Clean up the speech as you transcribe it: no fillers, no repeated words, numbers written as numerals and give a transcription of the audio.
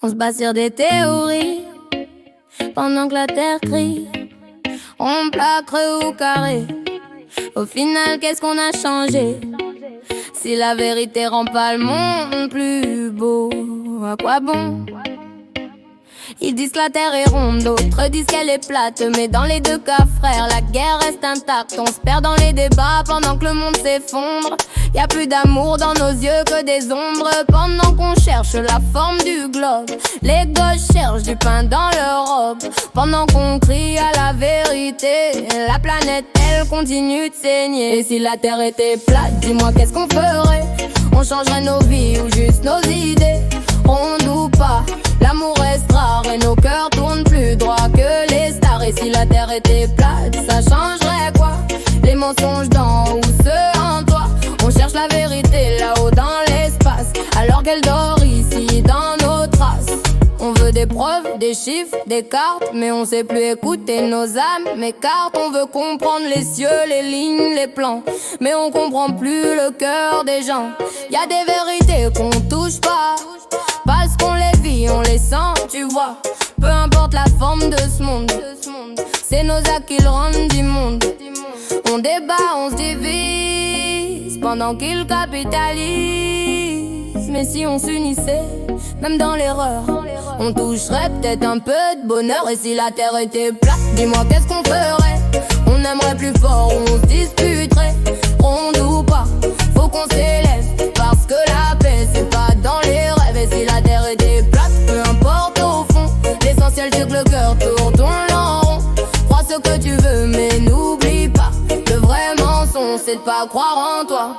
On se base sur des théories pendant que la terre crie. On plaque creux ou carré. Au final, qu'est-ce qu'on a changé? Si la vérité rend pas le monde plus beau, à quoi bon? Ils disent que la terre est ronde, d'autres disent qu'elle est plate. Mais dans les deux cas, frère, la guerre reste intacte. On se perd dans les débats pendant que le monde s'effondre. Y'a plus d'amour dans nos yeux que des ombres. Pendant qu'on cherche la forme du globe, les gosses cherchent du pain dans leur robe. Pendant qu'on crie à la vérité, la planète elle continue de saigner. Et si la terre était plate, dis-moi qu'est-ce qu'on ferait? On changerait nos vies ou juste nos idées? Ronde ou pas, l'amour reste rare et nos cœurs tournent plus droit que les stars. Et si la terre était plate, ça changerait quoi? Les mensonges d'en haut, ceux en toi. On cherche la vérité là-haut dans l'espace, alors qu'elle dort ici dans nos traces. On veut des preuves, des chiffres, des cartes, mais on sait plus écouter nos âmes m'écartent. On veut comprendre les cieux, les lignes, les plans, mais on comprend plus le cœur des gens. Y'a des vérités qu'on touche pas, parce qu'on les vit, on les sent, tu vois. Peu importe la forme de ce monde, c'est nos actes qui le rendent du monde. On débat, on se divise, pendant qu'ils capitalisent. Mais si on s'unissait, même dans l'erreur, on toucherait peut-être un peu de bonheur. Et si la terre était plate, dis-moi qu'est-ce qu'on ferait? On aimerait plus fort, on se disputerait. Ronde ou pas, faut qu'on s'élève, parce que la paix c'est pas dans les rêves. Et si la terre était plate, peu importe au fond, l'essentiel c'est que le cœur tourne en rond. Crois ce que tu veux mais n'oublie pas, le vrai mensonge c'est de pas croire en toi.